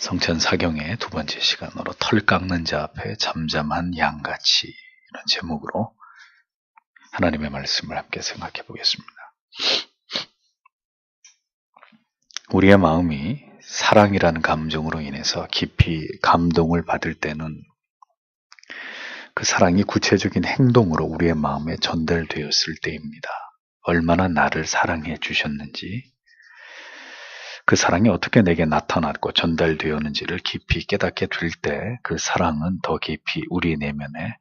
성찬사경의 두 번째 시간으로 털 깎는 자 앞에 잠잠한 양같이 이런 제목으로 하나님의 말씀을 함께 생각해 보겠습니다. 우리의 마음이 사랑이라는 감정으로 인해서 깊이 감동을 받을 때는 그 사랑이 구체적인 행동으로 우리의 마음에 전달되었을 때입니다. 얼마나 나를 사랑해 주셨는지, 그 사랑이 어떻게 내게 나타났고 전달되었는지를 깊이 깨닫게 될 때 그 사랑은 더 깊이 우리 내면에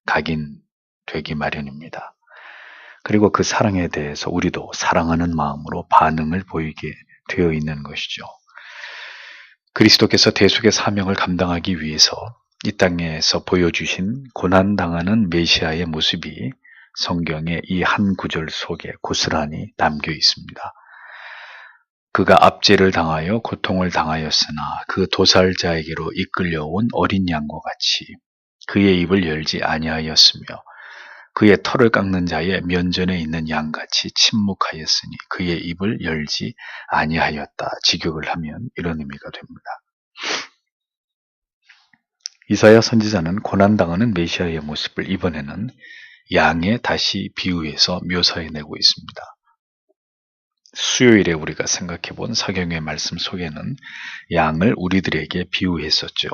각인되기 마련입니다. 그리고 그 사랑에 대해서 우리도 사랑하는 마음으로 반응을 보이게 되어 있는 것이죠. 그리스도께서 대속의 사명을 감당하기 위해서 이 땅에서 보여주신 고난당하는 메시아의 모습이 성경의 이 한 구절 속에 고스란히 담겨 있습니다. 그가 압제를 당하여 고통을 당하였으나 그 도살자에게로 이끌려온 어린 양과 같이 그의 입을 열지 아니하였으며 그의 털을 깎는 자의 면전에 있는 양같이 침묵하였으니 그의 입을 열지 아니하였다. 직역을 하면 이런 의미가 됩니다. 이사야 선지자는 고난당하는 메시아의 모습을 이번에는 양에 다시 비유해서 묘사해내고 있습니다. 수요일에 우리가 생각해본 사경의 말씀 속에는 양을 우리들에게 비유했었죠.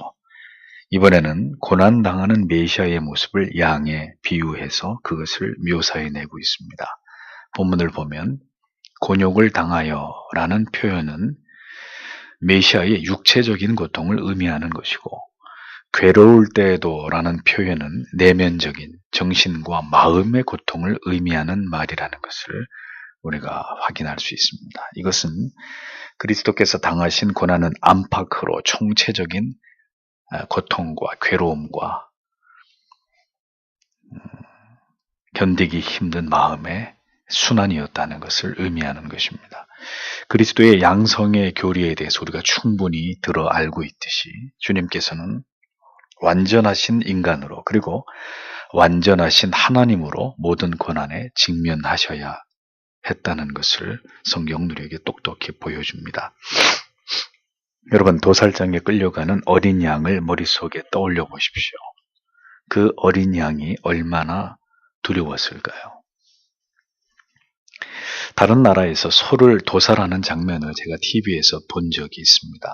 이번에는 고난당하는 메시아의 모습을 양에 비유해서 그것을 묘사해내고 있습니다. 본문을 보면 곤욕을 당하여 라는 표현은 메시아의 육체적인 고통을 의미하는 것이고, 괴로울 때에도 라는 표현은 내면적인 정신과 마음의 고통을 의미하는 말이라는 것을 우리가 확인할 수 있습니다. 이것은 그리스도께서 당하신 고난은 안팎으로 총체적인 고통과 괴로움과 견디기 힘든 마음의 순환이었다는 것을 의미하는 것입니다. 그리스도의 양성의 교리에 대해서 우리가 충분히 들어 알고 있듯이 주님께서는 완전하신 인간으로 그리고 완전하신 하나님으로 모든 고난에 직면하셔야 했다는 것을 성경 우리에게 똑똑히 보여줍니다. 여러분, 도살장에 끌려가는 어린 양을 머릿속에 떠올려 보십시오. 그 어린 양이 얼마나 두려웠을까요? 다른 나라에서 소를 도살하는 장면을 제가 TV에서 본 적이 있습니다.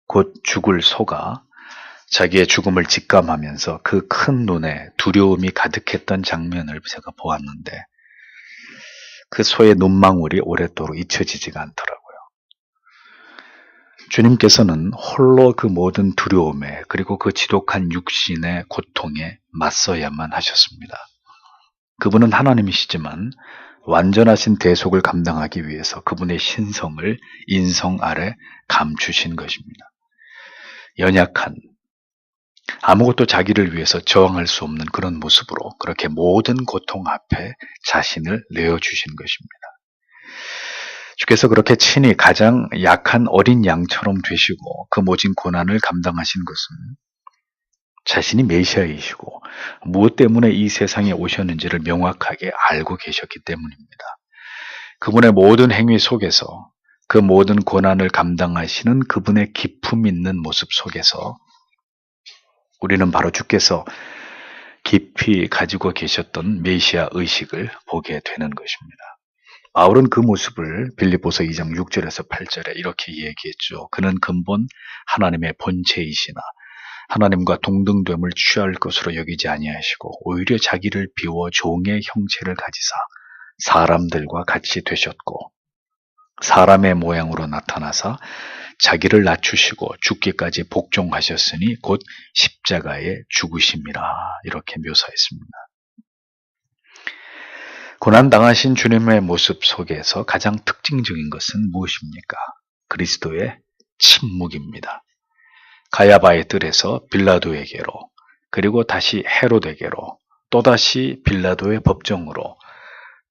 곧 죽을 소가 자기의 죽음을 직감하면서 그 큰 눈에 두려움이 가득했던 장면을 제가 보았는데 그 소의 눈망울이 오랫도록 잊혀지지가 않더라고요. 주님께서는 홀로 그 모든 두려움에 그리고 그 지독한 육신의 고통에 맞서야만 하셨습니다. 그분은 하나님이시지만 완전하신 대속을 감당하기 위해서 그분의 신성을 인성 아래 감추신 것입니다. 연약한, 아무것도 자기를 위해서 저항할 수 없는 그런 모습으로 그렇게 모든 고통 앞에 자신을 내어주신 것입니다. 주께서 그렇게 친히 가장 약한 어린 양처럼 되시고 그 모진 고난을 감당하신 것은 자신이 메시아이시고 무엇 때문에 이 세상에 오셨는지를 명확하게 알고 계셨기 때문입니다. 그분의 모든 행위 속에서 그 모든 고난을 감당하시는 그분의 기품 있는 모습 속에서 우리는 바로 주께서 깊이 가지고 계셨던 메시아 의식을 보게 되는 것입니다. 바울은 그 모습을 빌립보서 2장 6절에서 8절에 이렇게 얘기했죠. 그는 근본 하나님의 본체이시나 하나님과 동등됨을 취할 것으로 여기지 아니하시고 오히려 자기를 비워 종의 형체를 가지사 사람들과 같이 되셨고 사람의 모양으로 나타나사 자기를 낮추시고 죽기까지 복종하셨으니 곧 십자가에 죽으심이라 이렇게 묘사했습니다. 고난당하신 주님의 모습 속에서 가장 특징적인 것은 무엇입니까? 그리스도의 침묵입니다. 가야바의 뜰에서 빌라도에게로 그리고 다시 헤롯에게로 또다시 빌라도의 법정으로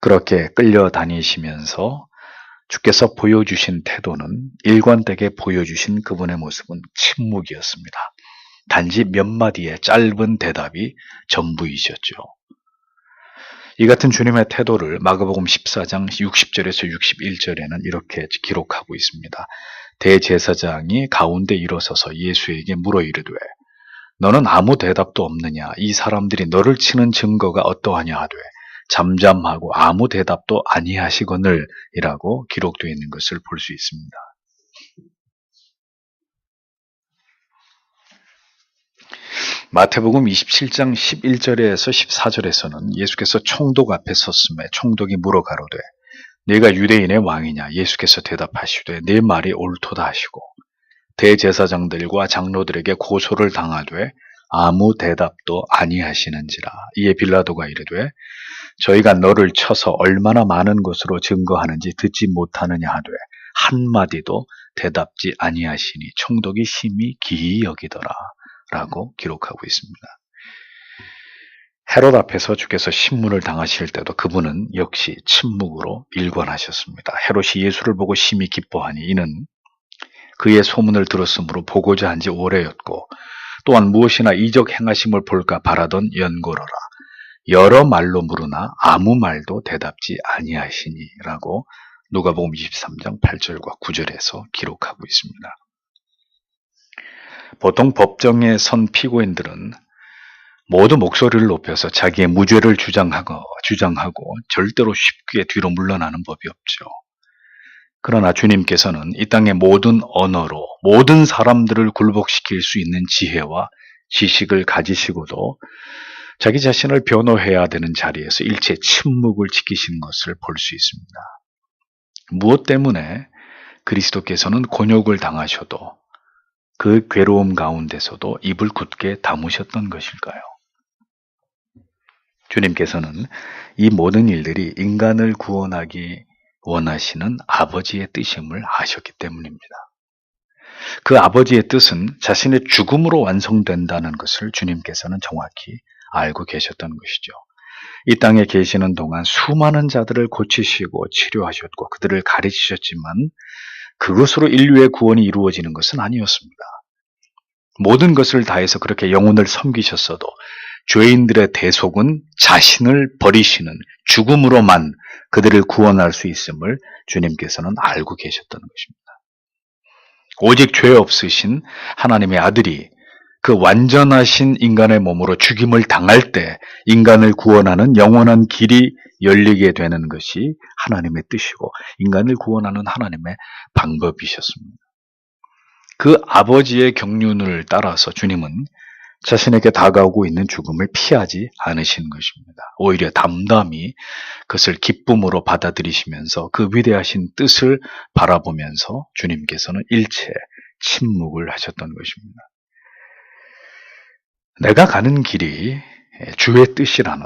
그렇게 끌려다니시면서 주께서 보여주신 태도는 일관되게 보여주신 그분의 모습은 침묵이었습니다. 단지 몇 마디의 짧은 대답이 전부이셨죠. 이 같은 주님의 태도를 마가복음 14장 60절에서 61절에는 이렇게 기록하고 있습니다. 대제사장이 가운데 일어서서 예수에게 물어 이르되 너는 아무 대답도 없느냐? 이 사람들이 너를 치는 증거가 어떠하냐 하되 잠잠하고 아무 대답도 아니하시거늘 이라고 기록되어 있는 것을 볼 수 있습니다. 마태복음 27장 11절에서 14절에서는 예수께서 총독 앞에 섰음에 총독이 물어 가로되 네가 유대인의 왕이냐? 예수께서 대답하시되 네 말이 옳도다 하시고 대제사장들과 장로들에게 고소를 당하되 아무 대답도 아니하시는지라. 이에 빌라도가 이르되 저희가 너를 쳐서 얼마나 많은 것으로 증거하는지 듣지 못하느냐 하되 한마디도 대답지 아니하시니 총독이 심히 기이 여기더라 라고 기록하고 있습니다. 헤롯 앞에서 주께서 신문을 당하실 때도 그분은 역시 침묵으로 일관하셨습니다. 헤롯이 예수를 보고 심히 기뻐하니 이는 그의 소문을 들었으므로 보고자 한 지 오래였고 또한 무엇이나 이적 행하심을 볼까 바라던 연고로라. 여러 말로 물으나 아무 말도 대답지 아니하시니라고 누가복음 23장 8절과 9절에서 기록하고 있습니다. 보통 법정에 선 피고인들은 모두 목소리를 높여서 자기의 무죄를 주장하고 절대로 쉽게 뒤로 물러나는 법이 없죠. 그러나 주님께서는 이 땅의 모든 언어로 모든 사람들을 굴복시킬 수 있는 지혜와 지식을 가지시고도 자기 자신을 변호해야 되는 자리에서 일체 침묵을 지키시는 것을 볼 수 있습니다. 무엇 때문에 그리스도께서는 곤욕을 당하셔도 그 괴로움 가운데서도 입을 굳게 다무셨던 것일까요? 주님께서는 이 모든 일들이 인간을 구원하기 원하시는 아버지의 뜻임을 아셨기 때문입니다. 그 아버지의 뜻은 자신의 죽음으로 완성된다는 것을 주님께서는 정확히 알고 계셨던 것이죠. 이 땅에 계시는 동안 수많은 자들을 고치시고 치료하셨고 그들을 가르치셨지만 그것으로 인류의 구원이 이루어지는 것은 아니었습니다. 모든 것을 다해서 그렇게 영혼을 섬기셨어도 죄인들의 대속은 자신을 버리시는 죽음으로만 그들을 구원할 수 있음을 주님께서는 알고 계셨던 것입니다. 오직 죄 없으신 하나님의 아들이 그 완전하신 인간의 몸으로 죽임을 당할 때 인간을 구원하는 영원한 길이 열리게 되는 것이 하나님의 뜻이고 인간을 구원하는 하나님의 방법이셨습니다. 그 아버지의 경륜을 따라서 주님은 자신에게 다가오고 있는 죽음을 피하지 않으신 것입니다. 오히려 담담히 그것을 기쁨으로 받아들이시면서 그 위대하신 뜻을 바라보면서 주님께서는 일체 침묵을 하셨던 것입니다. 내가 가는 길이 주의 뜻이라는,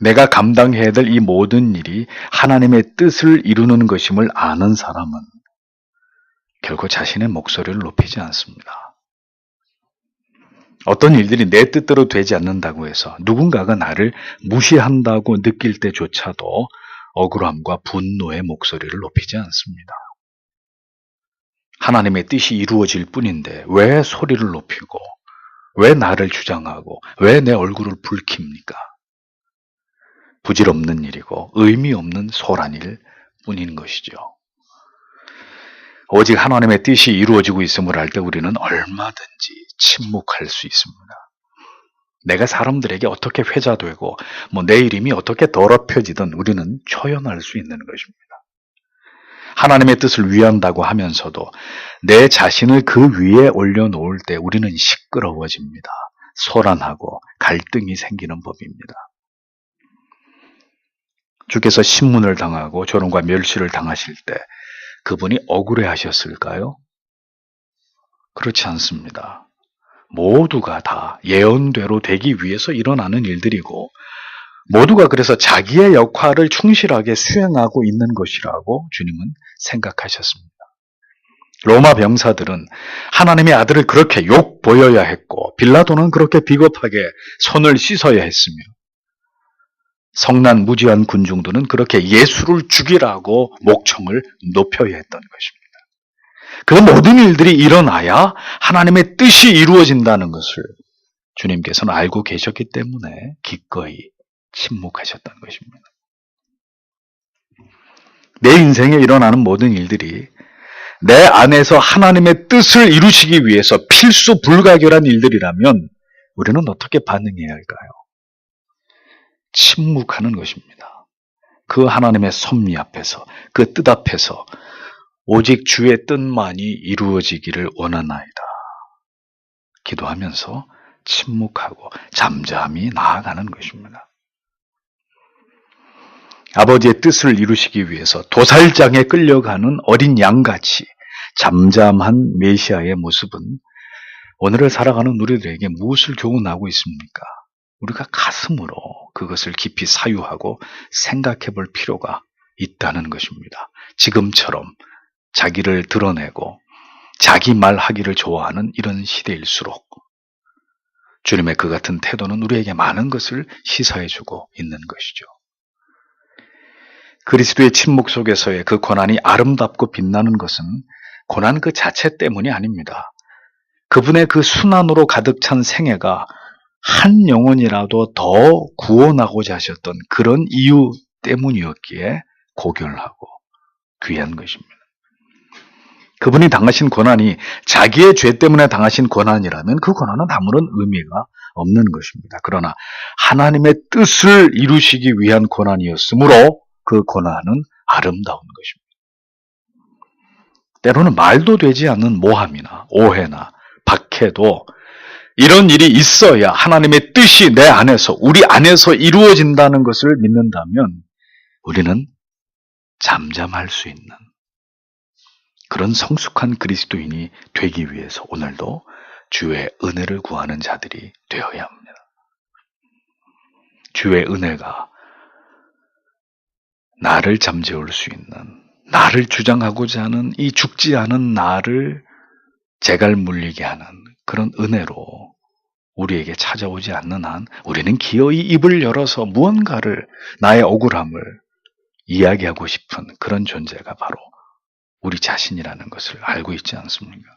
내가 감당해야 될 이 모든 일이 하나님의 뜻을 이루는 것임을 아는 사람은 결코 자신의 목소리를 높이지 않습니다. 어떤 일들이 내 뜻대로 되지 않는다고 해서 누군가가 나를 무시한다고 느낄 때조차도 억울함과 분노의 목소리를 높이지 않습니다. 하나님의 뜻이 이루어질 뿐인데 왜 소리를 높이고 왜 나를 주장하고 왜 내 얼굴을 붉힙니까? 부질없는 일이고 의미 없는 소란일 뿐인 것이죠. 오직 하나님의 뜻이 이루어지고 있음을 알 때 우리는 얼마든지 침묵할 수 있습니다. 내가 사람들에게 어떻게 회자되고 내 이름이 어떻게 더럽혀지든 우리는 초연할 수 있는 것입니다. 하나님의 뜻을 위한다고 하면서도 내 자신을 그 위에 올려놓을 때 우리는 시끄러워집니다. 소란하고 갈등이 생기는 법입니다. 주께서 신문을 당하고 조롱과 멸시를 당하실 때 그분이 억울해하셨을까요? 그렇지 않습니다. 모두가 다 예언대로 되기 위해서 일어나는 일들이고 모두가 그래서 자기의 역할을 충실하게 수행하고 있는 것이라고 주님은 생각하셨습니다. 로마 병사들은 하나님의 아들을 그렇게 욕 보여야 했고 빌라도는 그렇게 비겁하게 손을 씻어야 했으며 성난 무지한 군중들은 그렇게 예수를 죽이라고 목청을 높여야 했던 것입니다. 그 모든 일들이 일어나야 하나님의 뜻이 이루어진다는 것을 주님께서는 알고 계셨기 때문에 기꺼이 침묵하셨던 것입니다. 내 인생에 일어나는 모든 일들이 내 안에서 하나님의 뜻을 이루시기 위해서 필수 불가결한 일들이라면 우리는 어떻게 반응해야 할까요? 침묵하는 것입니다. 그 하나님의 섭리 앞에서, 그 뜻 앞에서 오직 주의 뜻만이 이루어지기를 원하나이다. 기도하면서 침묵하고 잠잠히 나아가는 것입니다. 아버지의 뜻을 이루시기 위해서 도살장에 끌려가는 어린 양같이 잠잠한 메시아의 모습은 오늘을 살아가는 우리들에게 무엇을 교훈하고 있습니까? 우리가 가슴으로 그것을 깊이 사유하고 생각해 볼 필요가 있다는 것입니다. 지금처럼 자기를 드러내고 자기 말하기를 좋아하는 이런 시대일수록 주님의 그 같은 태도는 우리에게 많은 것을 시사해주고 있는 것이죠. 그리스도의 침묵 속에서의 그 고난이 아름답고 빛나는 것은 고난 그 자체 때문이 아닙니다. 그분의 그 순환으로 가득 찬 생애가 한 영혼이라도 더 구원하고자 하셨던 그런 이유 때문이었기에 고결하고 귀한 것입니다. 그분이 당하신 고난이 자기의 죄 때문에 당하신 고난이라면 그 고난은 아무런 의미가 없는 것입니다. 그러나 하나님의 뜻을 이루시기 위한 고난이었으므로 그 고난은 아름다운 것입니다. 때로는 말도 되지 않는 모함이나 오해나 박해도 이런 일이 있어야 하나님의 뜻이 내 안에서, 우리 안에서 이루어진다는 것을 믿는다면 우리는 잠잠할 수 있는 그런 성숙한 그리스도인이 되기 위해서 오늘도 주의 은혜를 구하는 자들이 되어야 합니다. 주의 은혜가 나를 잠재울 수 있는, 나를 주장하고자 하는 이 죽지 않은 나를 재갈 물리게 하는 그런 은혜로 우리에게 찾아오지 않는 한 우리는 기어이 입을 열어서 무언가를, 나의 억울함을 이야기하고 싶은 그런 존재가 바로 우리 자신이라는 것을 알고 있지 않습니까?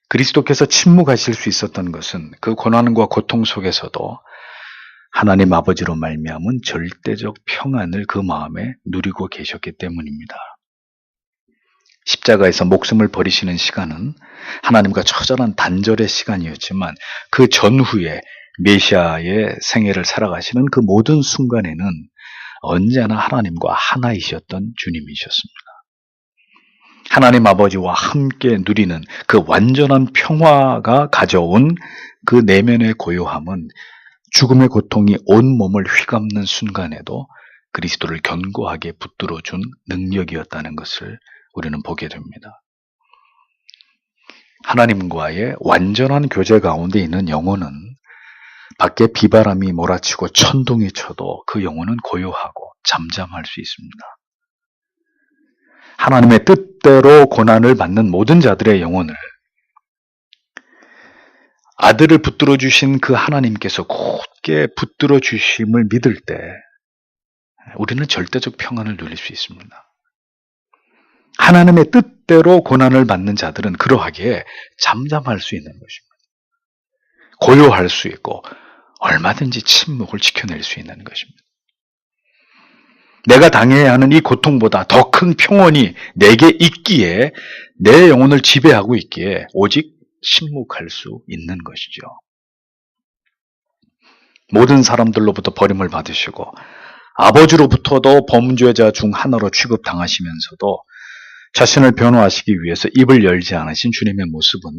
그리스도께서 침묵하실 수 있었던 것은 그 고난과 고통 속에서도 하나님 아버지로 말미암은 절대적 평안을 그 마음에 누리고 계셨기 때문입니다. 십자가에서 목숨을 버리시는 시간은 하나님과 처절한 단절의 시간이었지만 그 전후에 메시아의 생애를 살아가시는 그 모든 순간에는 언제나 하나님과 하나이셨던 주님이셨습니다. 하나님 아버지와 함께 누리는 그 완전한 평화가 가져온 그 내면의 고요함은 죽음의 고통이 온 몸을 휘감는 순간에도 그리스도를 견고하게 붙들어준 능력이었다는 것을 우리는 보게 됩니다. 하나님과의 완전한 교제 가운데 있는 영혼은 밖에 비바람이 몰아치고 천둥이 쳐도 그 영혼은 고요하고 잠잠할 수 있습니다. 하나님의 뜻대로 고난을 받는 모든 자들의 영혼을 아들을 붙들어 주신 그 하나님께서 곧게 붙들어 주심을 믿을 때 우리는 절대적 평안을 누릴 수 있습니다. 하나님의 뜻대로 고난을 받는 자들은 그러하기에 잠잠할 수 있는 것입니다. 고요할 수 있고 얼마든지 침묵을 지켜낼 수 있는 것입니다. 내가 당해야 하는 이 고통보다 더 큰 평온이 내게 있기에, 내 영혼을 지배하고 있기에 오직 침묵할 수 있는 것이죠. 모든 사람들로부터 버림을 받으시고 아버지로부터도 범죄자 중 하나로 취급당하시면서도 자신을 변호하시기 위해서 입을 열지 않으신 주님의 모습은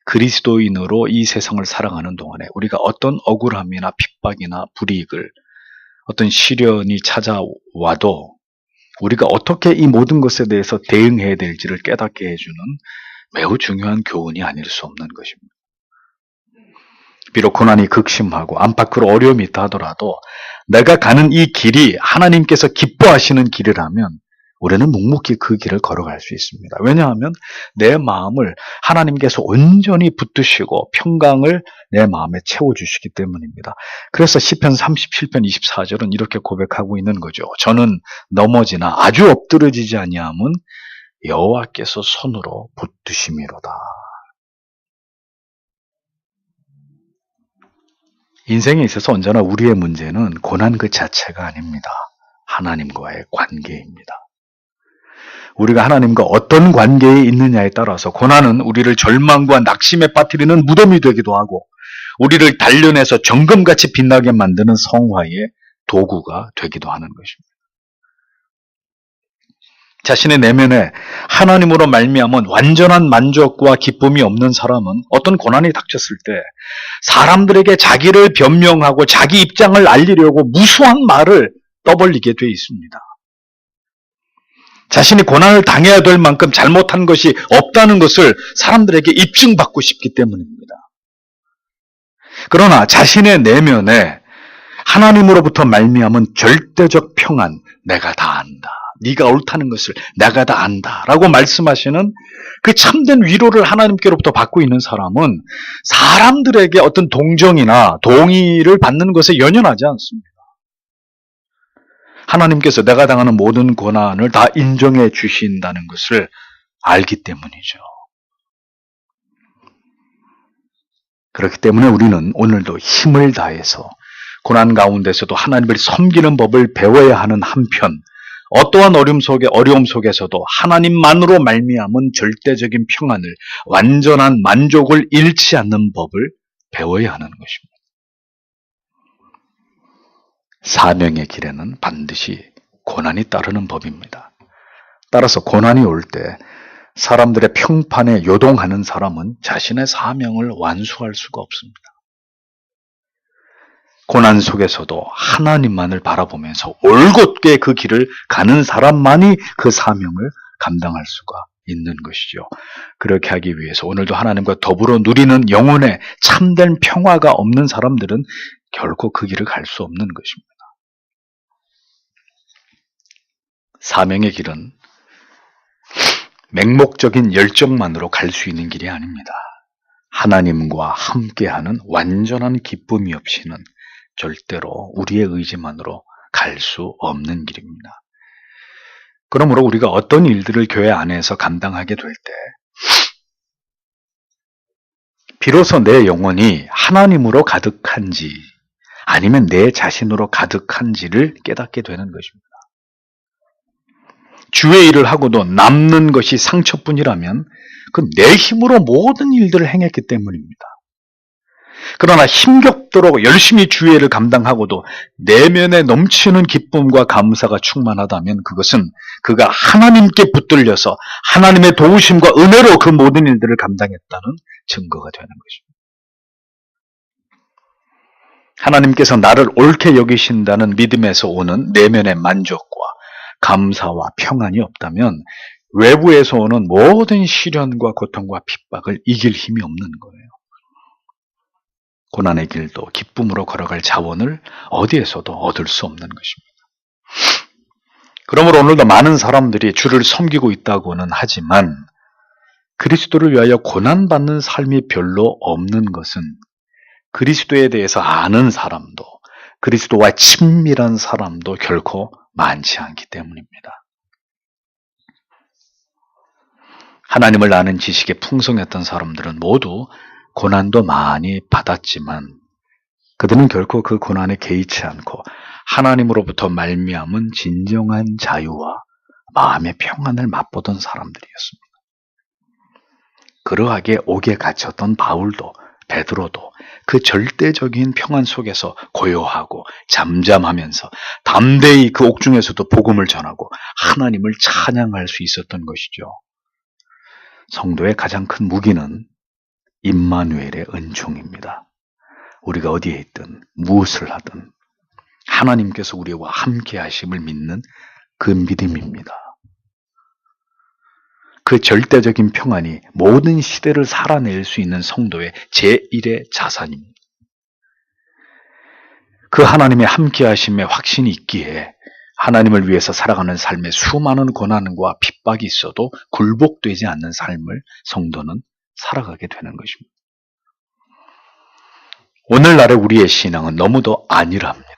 그리스도인으로 이 세상을 살아가는 동안에 우리가 어떤 억울함이나 핍박이나 불이익을, 어떤 시련이 찾아와도 우리가 어떻게 이 모든 것에 대해서 대응해야 될지를 깨닫게 해주는 매우 중요한 교훈이 아닐 수 없는 것입니다. 비록 고난이 극심하고 안팎으로 어려움이 있다 하더라도 내가 가는 이 길이 하나님께서 기뻐하시는 길이라면 우리는 묵묵히 그 길을 걸어갈 수 있습니다. 왜냐하면 내 마음을 하나님께서 온전히 붙드시고 평강을 내 마음에 채워주시기 때문입니다. 그래서 시편 37편 24절은 이렇게 고백하고 있는 거죠. 저는 넘어지나 아주 엎드러지지 아니함은 여호와께서 손으로 붙드심이로다. 인생에 있어서 언제나 우리의 문제는 고난 그 자체가 아닙니다. 하나님과의 관계입니다. 우리가 하나님과 어떤 관계에 있느냐에 따라서 고난은 우리를 절망과 낙심에 빠뜨리는 무덤이 되기도 하고 우리를 단련해서 정금같이 빛나게 만드는 성화의 도구가 되기도 하는 것입니다. 자신의 내면에 하나님으로 말미암은 완전한 만족과 기쁨이 없는 사람은 어떤 고난이 닥쳤을 때 사람들에게 자기를 변명하고 자기 입장을 알리려고 무수한 말을 떠벌리게 돼 있습니다. 자신이 고난을 당해야 될 만큼 잘못한 것이 없다는 것을 사람들에게 입증받고 싶기 때문입니다. 그러나 자신의 내면에 하나님으로부터 말미암은 절대적 평안, 내가 다 안다. 네가 옳다는 것을 내가 다 안다. 라고 말씀하시는 그 참된 위로를 하나님께로부터 받고 있는 사람은 사람들에게 어떤 동정이나 동의를 받는 것에 연연하지 않습니다. 하나님께서 내가 당하는 모든 고난을 다 인정해 주신다는 것을 알기 때문이죠. 그렇기 때문에 우리는 오늘도 힘을 다해서 고난 가운데서도 하나님을 섬기는 법을 배워야 하는 한편 어떠한 어려움 속에서도 하나님만으로 말미암은 절대적인 평안을, 완전한 만족을 잃지 않는 법을 배워야 하는 것입니다. 사명의 길에는 반드시 고난이 따르는 법입니다. 따라서 고난이 올 때 사람들의 평판에 요동하는 사람은 자신의 사명을 완수할 수가 없습니다. 고난 속에서도 하나님만을 바라보면서 올곧게 그 길을 가는 사람만이 그 사명을 감당할 수가 있는 것이죠. 그렇게 하기 위해서 오늘도 하나님과 더불어 누리는 영혼의 참된 평화가 없는 사람들은 결코 그 길을 갈 수 없는 것입니다. 사명의 길은 맹목적인 열정만으로 갈 수 있는 길이 아닙니다. 하나님과 함께하는 완전한 기쁨이 없이는 절대로 우리의 의지만으로 갈 수 없는 길입니다. 그러므로 우리가 어떤 일들을 교회 안에서 감당하게 될 때 비로소 내 영혼이 하나님으로 가득한지 아니면 내 자신으로 가득한지를 깨닫게 되는 것입니다. 주의 일을 하고도 남는 것이 상처뿐이라면 그건 내 힘으로 모든 일들을 행했기 때문입니다. 그러나 힘겹도록 열심히 주의 일을 감당하고도 내면에 넘치는 기쁨과 감사가 충만하다면 그것은 그가 하나님께 붙들려서 하나님의 도우심과 은혜로 그 모든 일들을 감당했다는 증거가 되는 것입니다. 하나님께서 나를 옳게 여기신다는 믿음에서 오는 내면의 만족과 감사와 평안이 없다면 외부에서 오는 모든 시련과 고통과 핍박을 이길 힘이 없는 거예요. 고난의 길도 기쁨으로 걸어갈 자원을 어디에서도 얻을 수 없는 것입니다. 그러므로 오늘도 많은 사람들이 주를 섬기고 있다고는 하지만 그리스도를 위하여 고난받는 삶이 별로 없는 것은 그리스도에 대해서 아는 사람도 그리스도와 친밀한 사람도 결코 많지 않기 때문입니다. 하나님을 아는 지식에 풍성했던 사람들은 모두 고난도 많이 받았지만 그들은 결코 그 고난에 개의치 않고 하나님으로부터 말미암은 진정한 자유와 마음의 평안을 맛보던 사람들이었습니다. 그러하게 옥에 갇혔던 바울도 베드로도 그 절대적인 평안 속에서 고요하고 잠잠하면서 담대히 그 옥중에서도 복음을 전하고 하나님을 찬양할 수 있었던 것이죠. 성도의 가장 큰 무기는 임마누엘의 은총입니다. 우리가 어디에 있든 무엇을 하든 하나님께서 우리와 함께 하심을 믿는 그 믿음입니다. 그 절대적인 평안이 모든 시대를 살아낼 수 있는 성도의 제1의 자산입니다. 그 하나님의 함께 하심의 확신이 있기에 하나님을 위해서 살아가는 삶에 수많은 고난과 핍박이 있어도 굴복되지 않는 삶을 성도는 살아가게 되는 것입니다. 오늘날의 우리의 신앙은 너무도 안일합니다.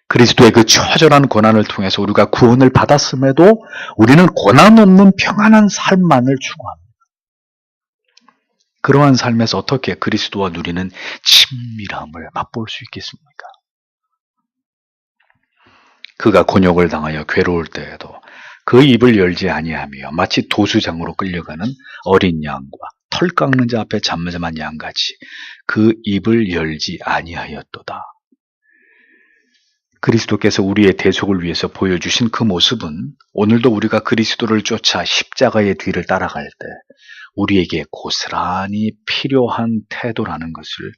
그리스도의 그 처절한 고난을 통해서 우리가 구원을 받았음에도 우리는 고난 없는 평안한 삶만을 추구합니다. 그러한 삶에서 어떻게 그리스도와 누리는 친밀함을 맛볼 수 있겠습니까? 그가 곤욕을 당하여 괴로울 때에도 그 입을 열지 아니하며 마치 도수장으로 끌려가는 어린 양과 털 깎는 자 앞에 잠잠한 양같이 그 입을 열지 아니하였도다. 그리스도께서 우리의 대속을 위해서 보여주신 그 모습은 오늘도 우리가 그리스도를 쫓아 십자가의 뒤를 따라갈 때 우리에게 고스란히 필요한 태도라는 것을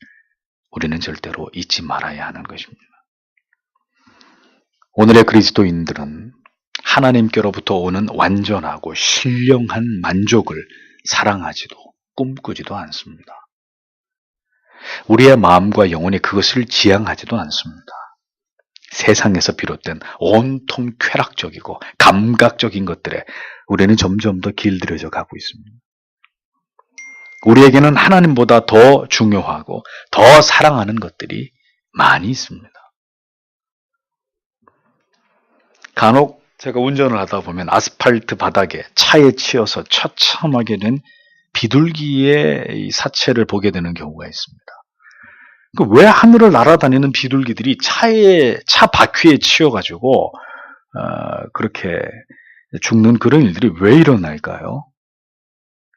우리는 절대로 잊지 말아야 하는 것입니다. 오늘의 그리스도인들은 하나님께로부터 오는 완전하고 신령한 만족을 사랑하지도 꿈꾸지도 않습니다. 우리의 마음과 영혼이 그것을 지향하지도 않습니다. 세상에서 비롯된 온통 쾌락적이고 감각적인 것들에 우리는 점점 더 길들여져 가고 있습니다. 우리에게는 하나님보다 더 중요하고 더 사랑하는 것들이 많이 있습니다. 간혹 제가 운전을 하다 보면 아스팔트 바닥에 차에 치여서 처참하게 된 비둘기의 사체를 보게 되는 경우가 있습니다. 왜 하늘을 날아다니는 비둘기들이 차 바퀴에 치여가지고 그렇게 죽는 그런 일들이 왜 일어날까요?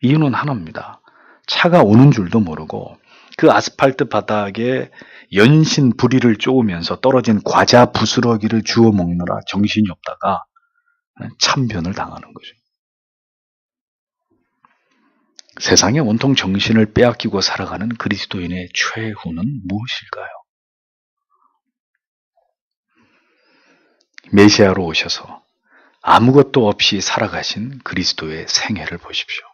이유는 하나입니다. 차가 오는 줄도 모르고 그 아스팔트 바닥에 연신 부리를 쪼으면서 떨어진 과자 부스러기를 주워 먹느라 정신이 없다가 참변을 당하는 거죠. 세상에 온통 정신을 빼앗기고 살아가는 그리스도인의 최후는 무엇일까요? 메시아로 오셔서 아무것도 없이 살아가신 그리스도의 생애를 보십시오.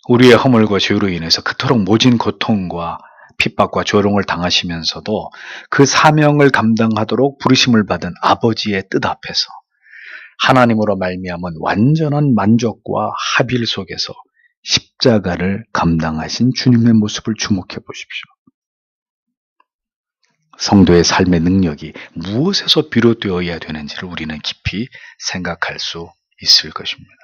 우리의 허물과 죄로 인해서 그토록 모진 고통과 핍박과 조롱을 당하시면서도 그 사명을 감당하도록 부르심을 받은 아버지의 뜻 앞에서 하나님으로 말미암은 완전한 만족과 합일 속에서 십자가를 감당하신 주님의 모습을 주목해 보십시오. 성도의 삶의 능력이 무엇에서 비롯되어야 되는지를 우리는 깊이 생각할 수 있을 것입니다.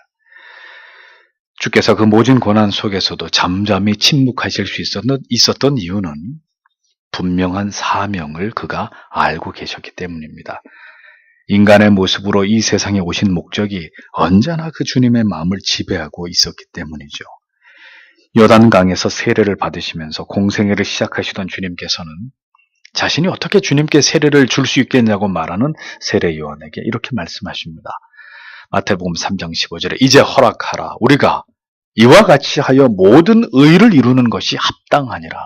주께서 그 모진 고난 속에서도 잠잠히 침묵하실 수 있었던 이유는 분명한 사명을 그가 알고 계셨기 때문입니다. 인간의 모습으로 이 세상에 오신 목적이 언제나 그 주님의 마음을 지배하고 있었기 때문이죠. 요단강에서 세례를 받으시면서 공생애를 시작하시던 주님께서는 자신이 어떻게 주님께 세례를 줄 수 있겠냐고 말하는 세례 요한에게 이렇게 말씀하십니다. 마태복음 3장 15절에 이제 허락하라. 우리가 이와 같이 하여 모든 의를 이루는 것이 합당하니라.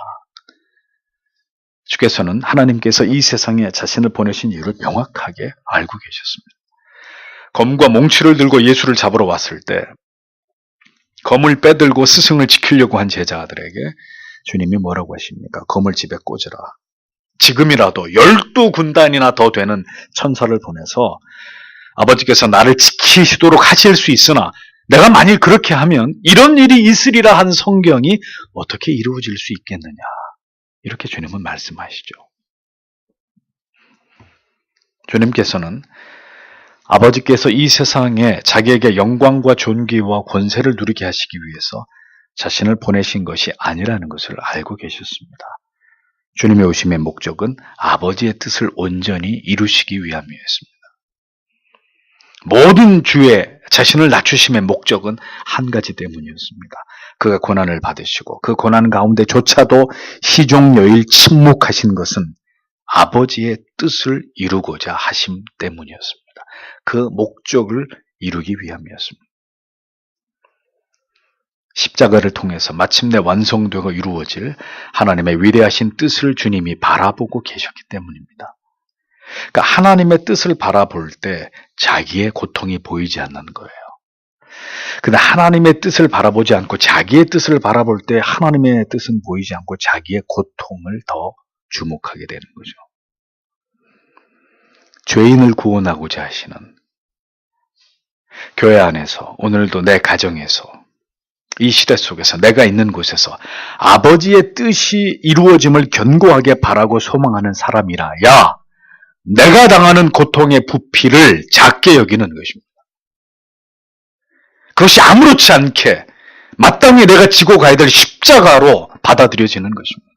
주께서는 하나님께서 이 세상에 자신을 보내신 이유를 명확하게 알고 계셨습니다. 검과 몽치를 들고 예수를 잡으러 왔을 때 검을 빼들고 스승을 지키려고 한 제자들에게 주님이 뭐라고 하십니까? 검을 집에 꽂으라. 지금이라도 12군단이나 더 되는 천사를 보내서 아버지께서 나를 지키시도록 하실 수 있으나 내가 만일 그렇게 하면 이런 일이 있으리라 한 성경이 어떻게 이루어질 수 있겠느냐. 이렇게 주님은 말씀하시죠. 주님께서는 아버지께서 이 세상에 자기에게 영광과 존귀와 권세를 누리게 하시기 위해서 자신을 보내신 것이 아니라는 것을 알고 계셨습니다. 주님의 오심의 목적은 아버지의 뜻을 온전히 이루시기 위함이었습니다. 모든 주의 자신을 낮추심의 목적은 한 가지 때문이었습니다. 그가 고난을 받으시고 그 고난 가운데조차도 시종여일 침묵하신 것은 아버지의 뜻을 이루고자 하심 때문이었습니다. 그 목적을 이루기 위함이었습니다. 십자가를 통해서 마침내 완성되고 이루어질 하나님의 위대하신 뜻을 주님이 바라보고 계셨기 때문입니다. 그러니까 하나님의 뜻을 바라볼 때 자기의 고통이 보이지 않는 거예요. 근데 하나님의 뜻을 바라보지 않고 자기의 뜻을 바라볼 때 하나님의 뜻은 보이지 않고 자기의 고통을 더 주목하게 되는 거죠. 죄인을 구원하고자 하시는 교회 안에서 오늘도 내 가정에서 이 시대 속에서 내가 있는 곳에서 아버지의 뜻이 이루어짐을 견고하게 바라고 소망하는 사람이라야 내가 당하는 고통의 부피를 작게 여기는 것입니다. 그것이 아무렇지 않게 마땅히 내가 지고 가야 될 십자가로 받아들여지는 것입니다.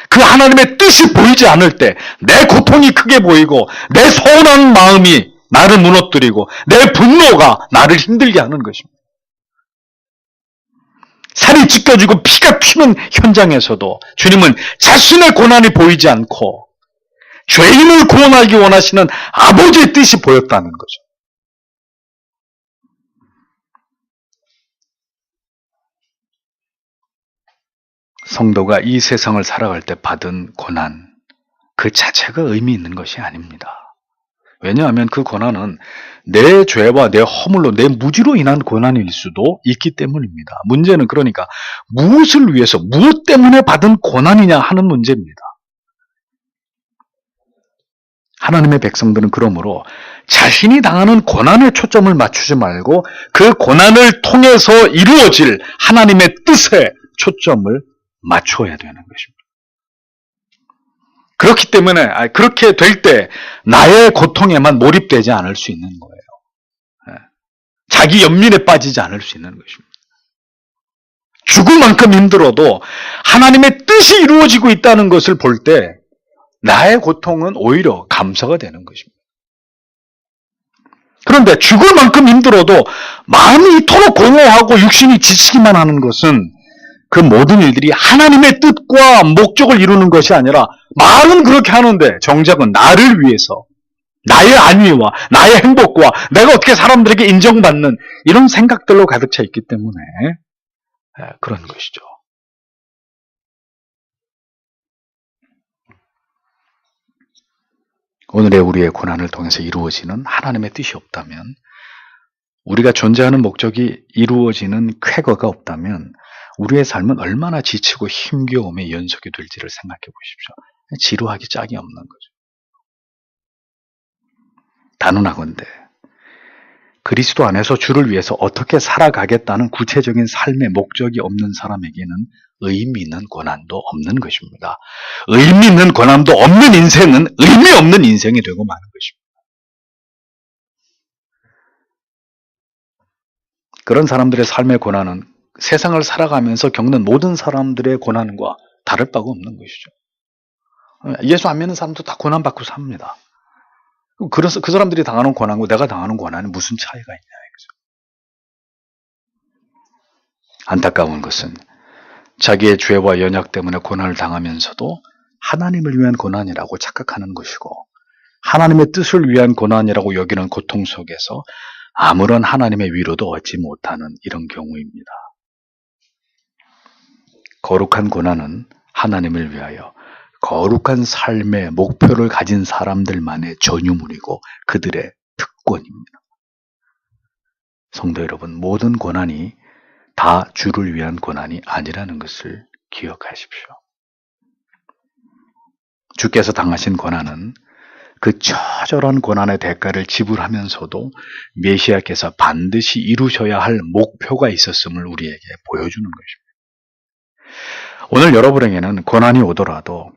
그 하나님의 뜻이 보이지 않을 때 내 고통이 크게 보이고 내 서운한 마음이 나를 무너뜨리고 내 분노가 나를 힘들게 하는 것입니다. 살이 찢겨지고 피가 튀는 현장에서도 주님은 자신의 고난이 보이지 않고 죄인을 구원하기 원하시는 아버지의 뜻이 보였다는 거죠. 성도가 이 세상을 살아갈 때 받은 고난, 그 자체가 의미 있는 것이 아닙니다. 왜냐하면 그 고난은 내 죄와 내 허물로, 내 무지로 인한 고난일 수도 있기 때문입니다. 문제는 그러니까 무엇을 위해서, 무엇 때문에 받은 고난이냐 하는 문제입니다. 하나님의 백성들은 그러므로 자신이 당하는 고난에 초점을 맞추지 말고 그 고난을 통해서 이루어질 하나님의 뜻에 초점을 맞춰야 되는 것입니다. 그렇기 때문에 그렇게 될 때 나의 고통에만 몰입되지 않을 수 있는 거예요. 자기 연민에 빠지지 않을 수 있는 것입니다. 죽을 만큼 힘들어도 하나님의 뜻이 이루어지고 있다는 것을 볼 때 나의 고통은 오히려 감사가 되는 것입니다. 그런데 죽을 만큼 힘들어도 마음이 이토록 공허하고 육신이 지치기만 하는 것은 그 모든 일들이 하나님의 뜻과 목적을 이루는 것이 아니라 말은 그렇게 하는데 정작은 나를 위해서 나의 안위와 나의 행복과 내가 어떻게 사람들에게 인정받는 이런 생각들로 가득 차 있기 때문에 그런 것이죠. 오늘의 우리의 고난을 통해서 이루어지는 하나님의 뜻이 없다면, 우리가 존재하는 목적이 이루어지는 쾌거가 없다면 우리의 삶은 얼마나 지치고 힘겨움의 연속이 될지를 생각해 보십시오. 지루하기 짝이 없는 거죠. 단언하건대 그리스도 안에서 주를 위해서 어떻게 살아가겠다는 구체적인 삶의 목적이 없는 사람에게는 의미 있는 고난도 없는 것입니다. 의미 있는 고난도 없는 인생은 의미 없는 인생이 되고 마는 것입니다. 그런 사람들의 삶의 고난은 세상을 살아가면서 겪는 모든 사람들의 고난과 다를 바가 없는 것이죠. 예수 안 믿는 사람도 다 고난받고 삽니다. 그래서 그 사람들이 당하는 고난과 내가 당하는 고난이 무슨 차이가 있냐 이거죠. 안타까운 것은 자기의 죄와 연약 때문에 고난을 당하면서도 하나님을 위한 고난이라고 착각하는 것이고, 하나님의 뜻을 위한 고난이라고 여기는 고통 속에서 아무런 하나님의 위로도 얻지 못하는 이런 경우입니다. 거룩한 고난은 하나님을 위하여 거룩한 삶의 목표를 가진 사람들만의 전유물이고 그들의 특권입니다. 성도 여러분, 모든 고난이 다 주를 위한 고난이 아니라는 것을 기억하십시오. 주께서 당하신 고난은 그 처절한 고난의 대가를 지불하면서도 메시아께서 반드시 이루셔야 할 목표가 있었음을 우리에게 보여주는 것입니다. 오늘 여러분에게는 고난이 오더라도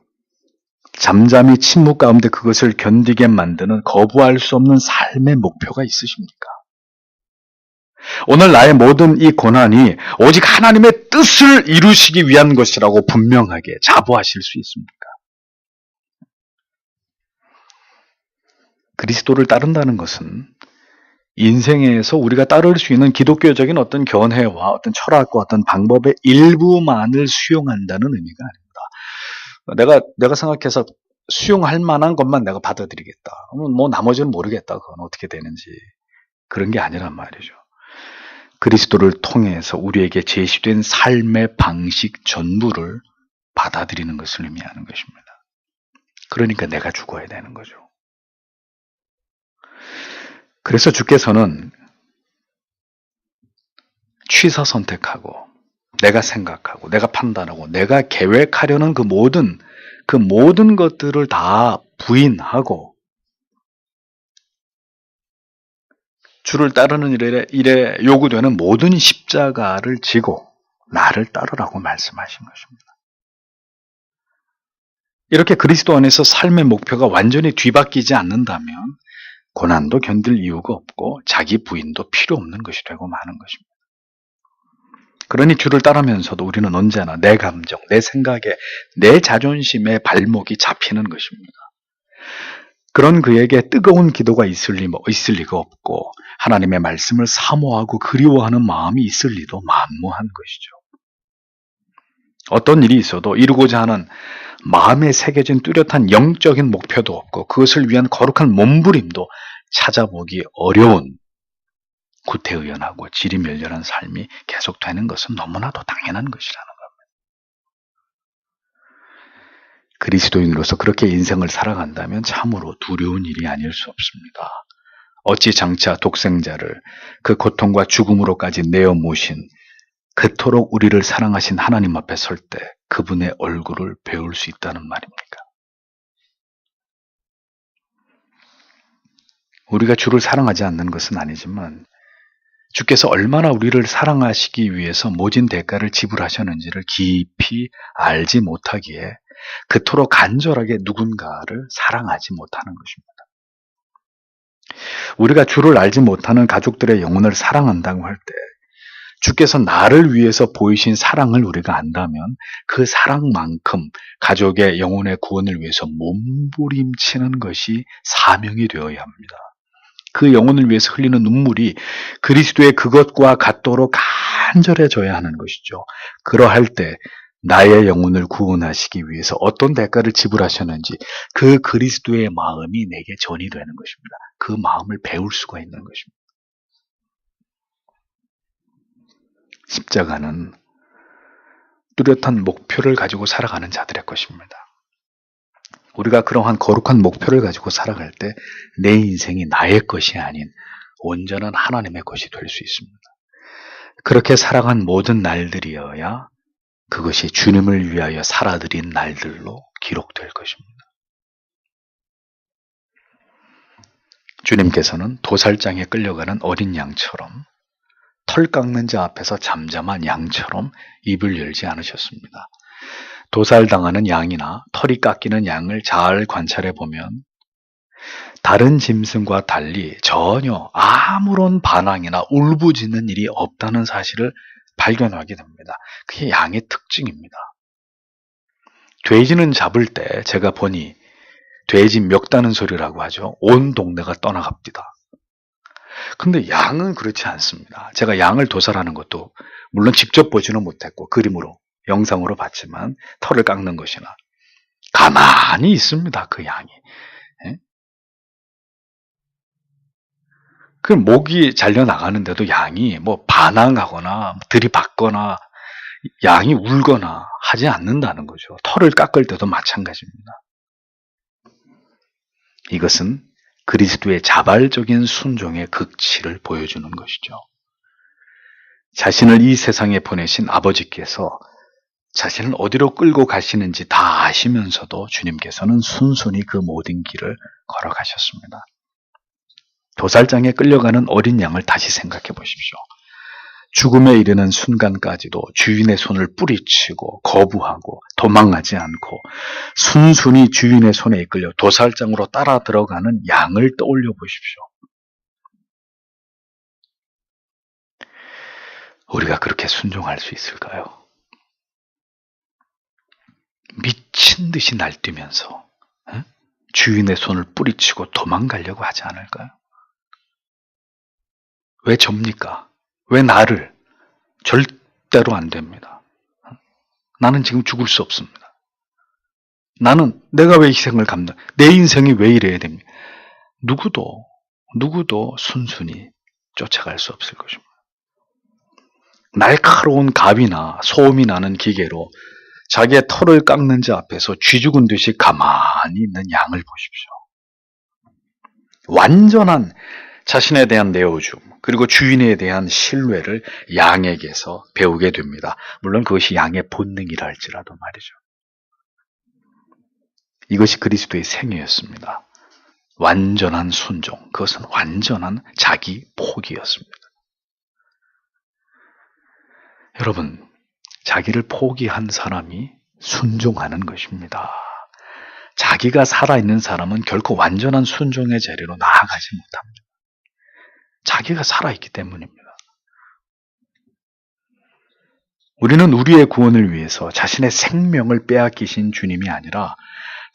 잠잠히 침묵 가운데 그것을 견디게 만드는 거부할 수 없는 삶의 목표가 있으십니까? 오늘 나의 모든 이 고난이 오직 하나님의 뜻을 이루시기 위한 것이라고 분명하게 자부하실 수 있습니까? 그리스도를 따른다는 것은 인생에서 우리가 따를 수 있는 기독교적인 어떤 견해와 어떤 철학과 어떤 방법의 일부만을 수용한다는 의미가 아닙니다. 내가 생각해서 수용할 만한 것만 내가 받아들이겠다. 뭐 나머지는 모르겠다. 그건 어떻게 되는지. 그런 게 아니란 말이죠. 그리스도를 통해서 우리에게 제시된 삶의 방식 전부를 받아들이는 것을 의미하는 것입니다. 그러니까 내가 죽어야 되는 거죠. 그래서 주께서는 취사 선택하고 내가 생각하고 내가 판단하고 내가 계획하려는 그 모든 것들을 다 부인하고 주를 따르는 일에 요구되는 모든 십자가를 지고 나를 따르라고 말씀하신 것입니다. 이렇게 그리스도 안에서 삶의 목표가 완전히 뒤바뀌지 않는다면 고난도 견딜 이유가 없고 자기 부인도 필요 없는 것이 되고 마는 것입니다. 그러니 주를 따르면서도 우리는 언제나 내 감정, 내 생각에, 내 자존심에 발목이 잡히는 것입니다. 그런 그에게 뜨거운 기도가 있을 리가 없고 하나님의 말씀을 사모하고 그리워하는 마음이 있을 리도 만무한 것이죠. 어떤 일이 있어도 이루고자 하는 마음에 새겨진 뚜렷한 영적인 목표도 없고 그것을 위한 거룩한 몸부림도 찾아보기 어려운 구태의연하고 지리멸렬한 삶이 계속되는 것은 너무나도 당연한 것이라는 겁니다. 그리스도인으로서 그렇게 인생을 살아간다면 참으로 두려운 일이 아닐 수 없습니다. 어찌 장차 독생자를 그 고통과 죽음으로까지 내어 모신 그토록 우리를 사랑하신 하나님 앞에 설 때 그분의 얼굴을 배울 수 있다는 말입니까? 우리가 주를 사랑하지 않는 것은 아니지만 주께서 얼마나 우리를 사랑하시기 위해서 모진 대가를 지불하셨는지를 깊이 알지 못하기에 그토록 간절하게 누군가를 사랑하지 못하는 것입니다. 우리가 주를 알지 못하는 가족들의 영혼을 사랑한다고 할 때 주께서 나를 위해서 보이신 사랑을 우리가 안다면 그 사랑만큼 가족의 영혼의 구원을 위해서 몸부림치는 것이 사명이 되어야 합니다. 그 영혼을 위해서 흘리는 눈물이 그리스도의 그것과 같도록 간절해져야 하는 것이죠. 그러할 때 나의 영혼을 구원하시기 위해서 어떤 대가를 지불하셨는지 그 그리스도의 마음이 내게 전이 되는 것입니다. 그 마음을 배울 수가 있는 것입니다. 십자가는 뚜렷한 목표를 가지고 살아가는 자들의 것입니다. 우리가 그러한 거룩한 목표를 가지고 살아갈 때 내 인생이 나의 것이 아닌 온전한 하나님의 것이 될 수 있습니다. 그렇게 살아간 모든 날들이어야 그것이 주님을 위하여 살아드린 날들로 기록될 것입니다. 주님께서는 도살장에 끌려가는 어린 양처럼 털 깎는 자 앞에서 잠잠한 양처럼 입을 열지 않으셨습니다. 도살당하는 양이나 털이 깎이는 양을 잘 관찰해 보면 다른 짐승과 달리 전혀 아무런 반항이나 울부짖는 일이 없다는 사실을 발견하게 됩니다. 그게 양의 특징입니다. 돼지는 잡을 때 제가 보니 돼지 멱다는 소리라고 하죠. 온 동네가 떠나갑니다. 근데 양은 그렇지 않습니다. 제가 양을 도살하는 것도 물론 직접 보지는 못했고 그림으로 영상으로 봤지만 털을 깎는 것이나 가만히 있습니다. 그 양이. 그 목이 잘려나가는데도 양이 뭐 반항하거나 들이받거나 양이 울거나 하지 않는다는 거죠. 털을 깎을 때도 마찬가지입니다. 이것은 그리스도의 자발적인 순종의 극치를 보여주는 것이죠. 자신을 이 세상에 보내신 아버지께서 자신을 어디로 끌고 가시는지 다 아시면서도 주님께서는 순순히 그 모든 길을 걸어가셨습니다. 도살장에 끌려가는 어린 양을 다시 생각해 보십시오. 죽음에 이르는 순간까지도 주인의 손을 뿌리치고 거부하고 도망하지 않고 순순히 주인의 손에 이끌려 도살장으로 따라 들어가는 양을 떠올려 보십시오. 우리가 그렇게 순종할 수 있을까요? 미친 듯이 날뛰면서 주인의 손을 뿌리치고 도망가려고 하지 않을까요? 왜 접니까? 왜 나를? 절대로 안 됩니다. 나는 지금 죽을 수 없습니다. 내가 왜 희생을 내 인생이 왜 이래야 됩니까? 누구도 순순히 쫓아갈 수 없을 것입니다. 날카로운 갑이나 소음이 나는 기계로 자기의 털을 깎는 자 앞에서 쥐 죽은 듯이 가만히 있는 양을 보십시오. 완전한 자신에 대한 내어줌, 그리고 주인에 대한 신뢰를 양에게서 배우게 됩니다. 물론 그것이 양의 본능이라 할지라도 말이죠. 이것이 그리스도의 생애였습니다. 완전한 순종, 그것은 완전한 자기 포기였습니다. 여러분, 자기를 포기한 사람이 순종하는 것입니다. 자기가 살아있는 사람은 결코 완전한 순종의 자리로 나아가지 못합니다. 자기가 살아있기 때문입니다. 우리는 우리의 구원을 위해서 자신의 생명을 빼앗기신 주님이 아니라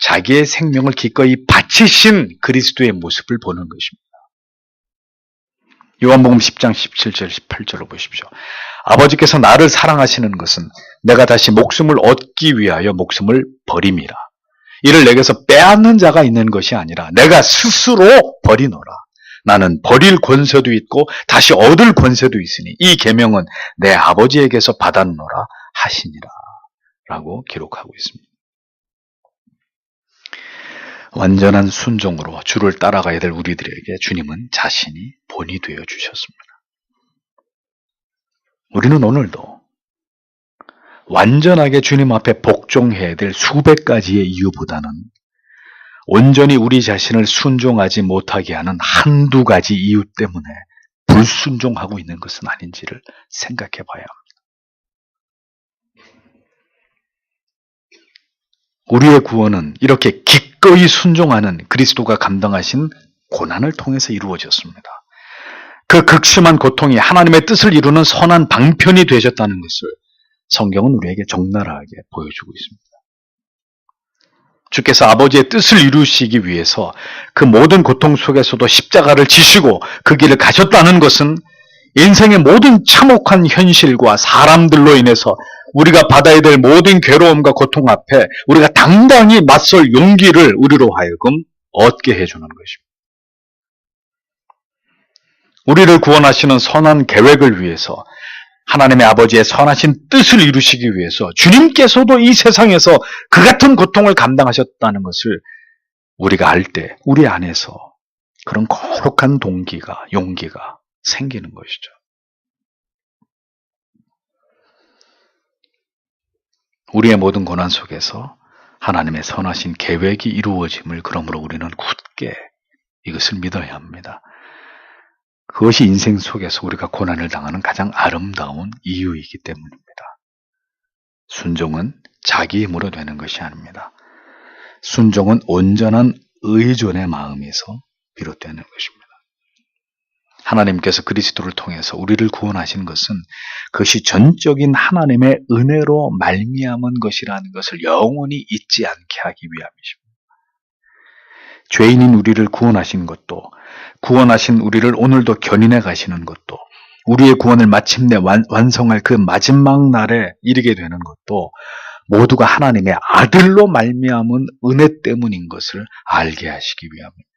자기의 생명을 기꺼이 바치신 그리스도의 모습을 보는 것입니다. 요한복음 10장 17절 18절로 보십시오. 아버지께서 나를 사랑하시는 것은 내가 다시 목숨을 얻기 위하여 목숨을 버림이라. 이를 내게서 빼앗는 자가 있는 것이 아니라 내가 스스로 버리노라. 나는 버릴 권세도 있고 다시 얻을 권세도 있으니 이 계명은 내 아버지에게서 받았노라 하시니라 라고 기록하고 있습니다. 완전한 순종으로 주를 따라가야 될 우리들에게 주님은 자신이 본이 되어 주셨습니다. 우리는 오늘도 완전하게 주님 앞에 복종해야 될 수백 가지의 이유보다는 온전히 우리 자신을 순종하지 못하게 하는 한두 가지 이유 때문에 불순종하고 있는 것은 아닌지를 생각해 봐야 합니다. 우리의 구원은 이렇게 기꺼이 순종하는 그리스도가 감당하신 고난을 통해서 이루어졌습니다. 그 극심한 고통이 하나님의 뜻을 이루는 선한 방편이 되셨다는 것을 성경은 우리에게 적나라하게 보여주고 있습니다. 주께서 아버지의 뜻을 이루시기 위해서 그 모든 고통 속에서도 십자가를 지시고 그 길을 가셨다는 것은 인생의 모든 참혹한 현실과 사람들로 인해서 우리가 받아야 될 모든 괴로움과 고통 앞에 우리가 당당히 맞설 용기를 우리로 하여금 얻게 해주는 것입니다. 우리를 구원하시는 선한 계획을 위해서 하나님의 아버지의 선하신 뜻을 이루시기 위해서 주님께서도 이 세상에서 그 같은 고통을 감당하셨다는 것을 우리가 알 때 우리 안에서 그런 거룩한 동기가, 용기가 생기는 것이죠. 우리의 모든 고난 속에서 하나님의 선하신 계획이 이루어짐을 그러므로 우리는 굳게 이것을 믿어야 합니다. 그것이 인생 속에서 우리가 고난을 당하는 가장 아름다운 이유이기 때문입니다. 순종은 자기 힘으로 되는 것이 아닙니다. 순종은 온전한 의존의 마음에서 비롯되는 것입니다. 하나님께서 그리스도를 통해서 우리를 구원하신 것은 그것이 전적인 하나님의 은혜로 말미암은 것이라는 것을 영원히 잊지 않게 하기 위함이십니다. 죄인인 우리를 구원하신 것도, 구원하신 우리를 오늘도 견인해 가시는 것도, 우리의 구원을 마침내 완성할 그 마지막 날에 이르게 되는 것도 모두가 하나님의 아들로 말미암은 은혜 때문인 것을 알게 하시기 위함입니다.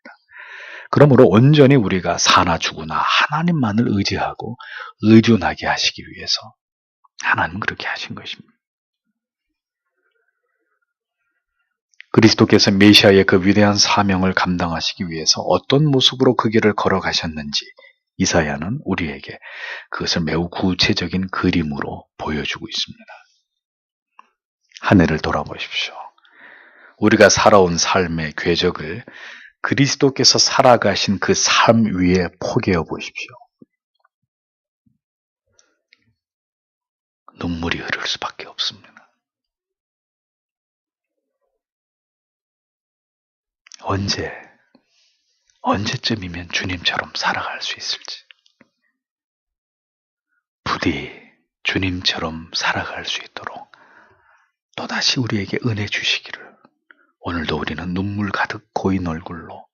그러므로 온전히 우리가 사나 죽으나 하나님만을 의지하고 의존하게 하시기 위해서 하나님은 그렇게 하신 것입니다. 그리스도께서 메시아의 그 위대한 사명을 감당하시기 위해서 어떤 모습으로 그 길을 걸어가셨는지 이사야는 우리에게 그것을 매우 구체적인 그림으로 보여주고 있습니다. 한 해를 돌아보십시오. 우리가 살아온 삶의 궤적을 그리스도께서 살아가신 그 삶 위에 포개어 보십시오. 눈물이 흐를 수밖에 없습니다. 언제쯤이면 주님처럼 살아갈 수 있을지, 부디 주님처럼 살아갈 수 있도록 또다시 우리에게 은혜 주시기를 오늘도 우리는 눈물 가득 고인 얼굴로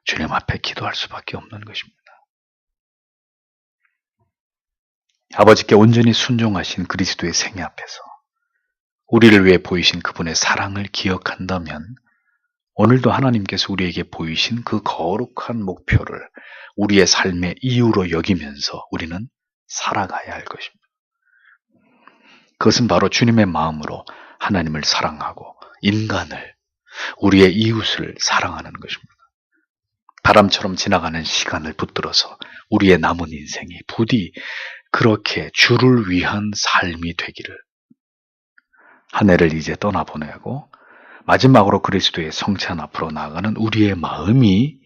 주님 앞에 기도할 수밖에 없는 것입니다. 아버지께 온전히 순종하신 그리스도의 생애 앞에서 우리를 위해 보이신 그분의 사랑을 기억한다면 오늘도 하나님께서 우리에게 보이신 그 거룩한 목표를 우리의 삶의 이유로 여기면서 우리는 살아가야 할 것입니다. 그것은 바로 주님의 마음으로 하나님을 사랑하고 인간을, 우리의 이웃을 사랑하는 것입니다. 바람처럼 지나가는 시간을 붙들어서 우리의 남은 인생이 부디 그렇게 주를 위한 삶이 되기를, 한 해를 이제 떠나보내고 마지막으로 그리스도의 성찬 앞으로 나아가는 우리의 마음이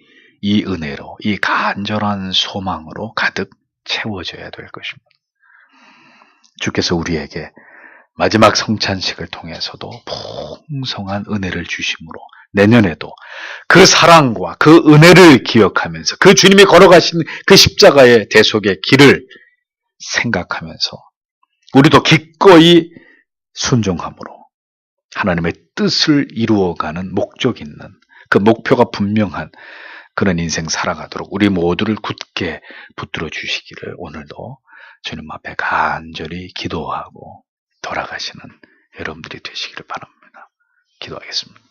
이 은혜로, 이 간절한 소망으로 가득 채워져야 될 것입니다. 주께서 우리에게 마지막 성찬식을 통해서도 풍성한 은혜를 주심으로 내년에도 그 사랑과 그 은혜를 기억하면서 그 주님이 걸어가신 그 십자가의 대속의 길을 생각하면서 우리도 기꺼이 순종함으로 하나님의 뜻을 이루어가는 목적 있는 그 목표가 분명한 그런 인생 살아가도록 우리 모두를 굳게 붙들어 주시기를 오늘도 주님 앞에 간절히 기도하고 돌아가시는 여러분들이 되시기를 바랍니다. 기도하겠습니다.